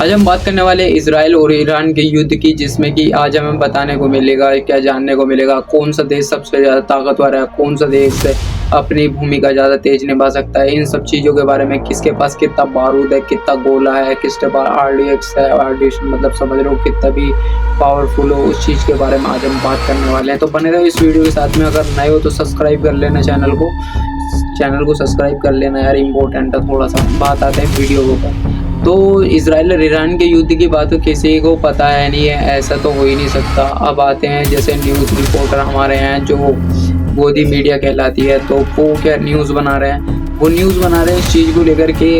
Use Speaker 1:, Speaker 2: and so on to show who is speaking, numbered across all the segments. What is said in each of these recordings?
Speaker 1: आज हम बात करने वाले हैं इजराइल और ईरान के युद्ध की, जिसमें कि आज हमें बताने को मिलेगा, क्या जानने को मिलेगा, कौन सा देश सबसे ज़्यादा ताकतवर है, कौन सा देश अपनी भूमिका ज़्यादा तेज निभा सकता है। इन सब चीज़ों के बारे में, किसके पास कितना बारूद है, कितना गोला है, किसके पास आरडीएक्स है, आरडीएक्स मतलब समझ रहे हो कितना भी पावरफुल हो, उस चीज़ के बारे में आज हम बात करने वाले हैं। तो बने रहो इस वीडियो के साथ में। अगर नए हो तो सब्सक्राइब कर लेना चैनल को सब्सक्राइब कर लेना यार, इम्पोर्टेंट है थोड़ा सा। बात आते हैं वीडियो के ऊपर। तो इजराइल और ईरान के युद्ध की बात तो किसी को पता है नहीं है, ऐसा तो हो ही नहीं सकता। अब आते हैं जैसे न्यूज़ रिपोर्टर हमारे हैं जो गोदी मीडिया कहलाती है, तो वो क्या न्यूज़ बना रहे हैं, वो न्यूज़ बना रहे हैं इस चीज़ को लेकर के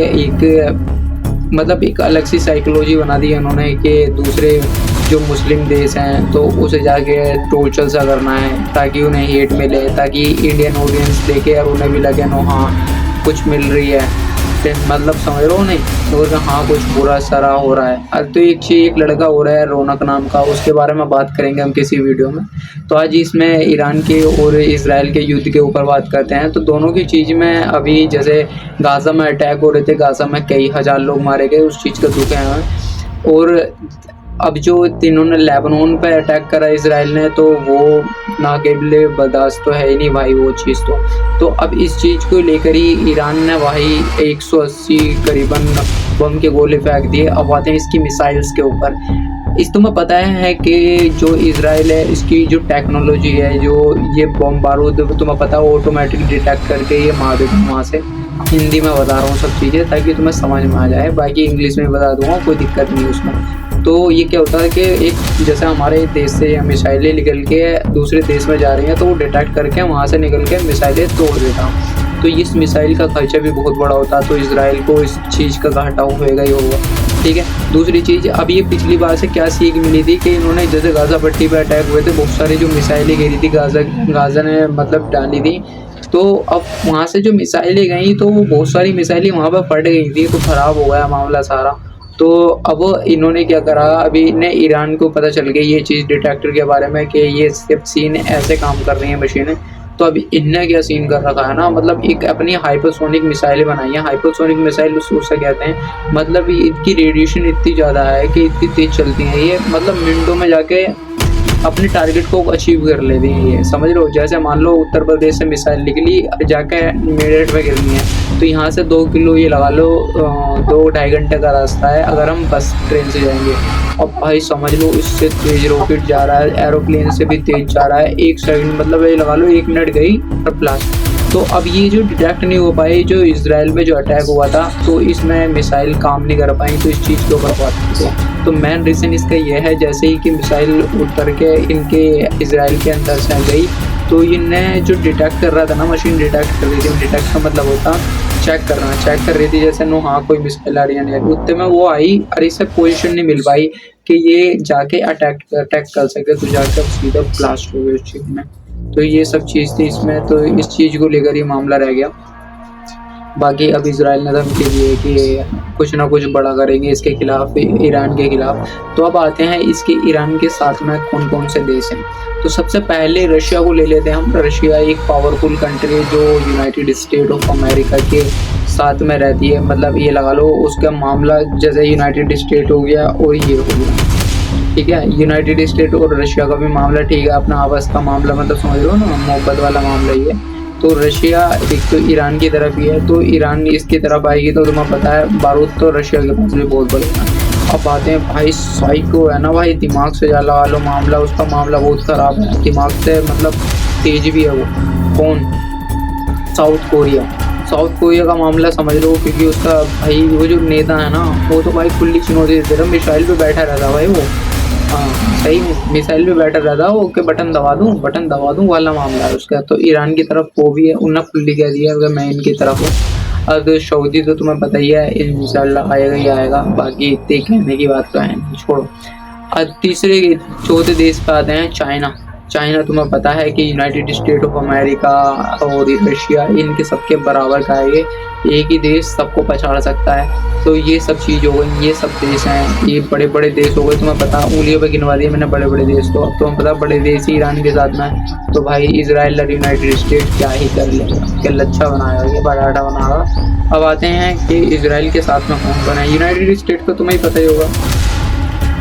Speaker 1: एक अलग सी साइकोलॉजी बना दी है उन्होंने कि दूसरे जो मुस्लिम देश हैं तो उसे जाके टॉर्चर सा करना है ताकि उन्हें हेट मिले, ताकि इंडियन ऑडियंस देखे और उन्हें भी लगे नो हाँ कुछ मिल रही है, मतलब समझ रहे हो नहीं, तो हाँ कुछ बुरा सरा हो रहा है। अब तो एक लड़का हो रहा है रौनक नाम का, उसके बारे में बात करेंगे हम किसी वीडियो में। तो आज इसमें ईरान के और इजराइल के युद्ध के ऊपर बात करते हैं। तो दोनों की चीज़ में अभी जैसे गाज़ा में अटैक हो रहे थे, गाज़ा में कई हज़ार लोग मारे गए, उस चीज़ का दुख है हमें। और अब जो इन्होंने लेबनान पे अटैक करा इसराइल ने, तो वो नाक़ाबिले बर्दाश्त तो है ही नहीं भाई वो चीज़ तो अब इस चीज़ को लेकर ही ईरान ने भाई 180 करीबन बम के गोले फेंक दिए। अब आते हैं इसकी मिसाइल्स के ऊपर। तुम्हें पता है कि जो इजराइल है इसकी जो टेक्नोलॉजी है, जो ये बम बारूद तुम्हें पता है ऑटोमेटिक डिटेक्ट करके ये मार देता है वहाँ से। हिंदी में बता रहा हूँ सब चीज़ें ताकि तुम्हें समझ में आ जाए, बाकी इंग्लिश में बता दूंगा, कोई दिक्कत नहीं उसमें। तो ये क्या होता है कि एक जैसे हमारे देश से मिसाइलें निकल के दूसरे देश में जा रही हैं, तो वो डिटेक्ट करके वहाँ से निकल के मिसाइलें तोड़ देता हूँ। तो इस मिसाइल का खर्चा भी बहुत बड़ा होता है, तो इजराइल को इस चीज़ का घाटा होगा ही होगा। ठीक है, दूसरी चीज़, अब ये पिछली बार से क्या सीख मिली थी कि इन्होंने जैसे गाज़ा पट्टी पर अटैक हुए थे, बहुत सारी जो मिसाइलें गिरी थी गाज़ा ने मतलब डाली थी, तो अब वहाँ से जो मिसाइलें गई तो वो बहुत सारी मिसाइलें वहाँ पर फट गई थी, तो ख़राब हो गया मामला सारा। तो अब इन्होंने क्या करा, अभी इन्हें ईरान को पता चल गई ये चीज़ डिटेक्टर के बारे में कि ये सिर्फ सीन ऐसे काम कर रही हैं मशीनें। तो अभी इनने क्या सीन कर रखा है ना, मतलब एक अपनी हाइपरसोनिक मिसाइलें बनाई हैं। हाइपरसोनिक मिसाइल उसे कहते हैं, मतलब इनकी रेडिएशन इतनी ज़्यादा है कि इतनी तेज़ चलती हैं ये, मतलब मिनटों में जाके अपने टारगेट को अचीव कर लेती हैं ये, समझ लो। जैसे मान लो उत्तर प्रदेश से मिसाइल निकली, जाके मिनट में गिरनी है, तो यहाँ से 2 किलो ये लगा लो 2-2.5 घंटे का रास्ता है अगर हम बस ट्रेन से जाएंगे। और भाई समझ लो इससे तेज़ रॉकेट जा रहा है, एरोप्लेन से भी तेज़ जा रहा है। 1 सेकंड मतलब ये लगा लो 1 मिनट गई और ब्लास्ट। तो अब ये जो डिटेक्ट नहीं हो पाई, जो इजराइल में जो अटैक हुआ था, तो इसमें मिसाइल काम नहीं कर पाई, तो इस चीज़ के ऊपर बात करते हैं। तो मेन रीज़न इसका यह है, जैसे ही कि मिसाइल उतर के इनके इजराइल के अंदर से गई, तो इन्हें जो डिटेक्ट कर रहा था ना, मशीन डिटेक्ट कर रही थी। डिटेक्ट का मतलब होता चेक कर रही थी, जैसे नो हाँ कोई मिसाइल आ रही है नहीं आ रही। उतने में वो आई और इसे पोजीशन नहीं मिल पाई कि ये जाके अटैक कर सके, तो जाकर सीधा ब्लास्ट हो गया उस चीज़ में। तो ये सब चीज़ थी इसमें, तो इस चीज़ को लेकर ये मामला रह गया। बाकी अब इजराइल ने धमकी दी है कि कुछ ना कुछ बड़ा करेंगे इसके खिलाफ, ईरान के खिलाफ। तो अब आते हैं इसके ईरान के साथ में कौन कौन से देश हैं। तो सबसे पहले रशिया को ले लेते हैं हम। रशिया एक पावरफुल कंट्री है जो यूनाइटेड स्टेट ऑफ अमेरिका के साथ में रहती है, मतलब ये लगा लो उसका मामला जैसे यूनाइटेड स्टेट हो गया और ये हो गया। ठीक है, यूनाइटेड स्टेट और रशिया का भी मामला ठीक है, अपना आपस का मामला, मतलब समझ लो ना, मोहब्बत वाला मामला ही है। तो रशिया एक तो ईरान की तरफ ही है, तो ईरान इसकी तरफ आएगी तो तुम्हें पता है बारूद तो रशिया के पास भी बहुत बढ़िया है। अब आते हैं भाई साइको है ना भाई, दिमाग से जा लगा लो मामला, उसका मामला बहुत ख़राब है, दिमाग से मतलब तेज भी है वो। कौन? साउथ कोरिया का मामला समझ लो, क्योंकि उसका भाई वो जो नेता है ना, वो तो भाई खुली चुनौती दे रहा, मिसाइल पे बैठा रहता भाई वो। हाँ सही में मिसाइल पे बैठा रहता वो, कि बटन दबा दूँ वाला मामला है उसका। तो ईरान की तरफ वो भी है, उन्होंने खुली कह दिया अगर मैं इनकी तरफ हूँ। अब सऊदी तो तुम्हें पता ही है इंशाल्लाह आएगा ही आएगा, बाकी इतने कहने की बात तो है नहीं, छोड़ो। अब तीसरे चौथे देश पे आते हैं चाइना। चाइना तुम्हें पता है कि यूनाइटेड स्टेट ऑफ अमेरिका और रशिया इनके सबके बराबर का है, ये एक ही देश सबको पछाड़ सकता है। तो ये सब चीज़ हो गई, ये सब देश हैं, ये बड़े बड़े देश हो गए। तुम्हें पता, उंगलियों पे गिनवा दिए मैंने बड़े बड़े देश। तो अब तुम्हें पता बड़े देश ही ईरान के साथ में है। तो भाई इजराइल और यूनाइटेड स्टेट क्या ही कर लेगा, क्या लच्छा बनाएगा, ये पराठा बनाएगा। अब आते हैं कि इजराइल के साथ में कौन कौन है। यूनाइटेड स्टेट तो तुम्हें ही पता ही होगा,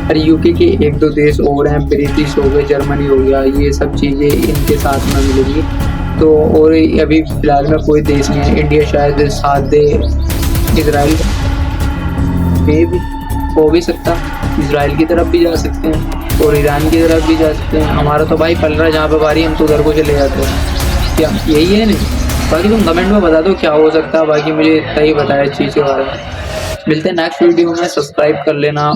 Speaker 1: और यूके के एक दो देश और हैं, ब्रिटिश हो गए, जर्मनी हो गया, ये सब चीज़ें इनके साथ में मिलेगी। तो और अभी फिलहाल में कोई देश नहीं है। इंडिया शायद साथ दे इजराइल में भी, हो भी सकता, इजराइल की तरफ भी जा सकते हैं और ईरान की तरफ भी जा सकते हैं। हमारा तो भाई पल रहा है जहाँ पे बारी, हम तो उधर को चले जाते हैं। क्या यही है? नहीं, बाकी तुम कमेंट में बता दो क्या हो सकता है। बाकी मुझे इतना ही बताया इस चीज़ के बारे में। मिलते हैं नेक्स्ट वीडियो में, सब्सक्राइब कर लेना।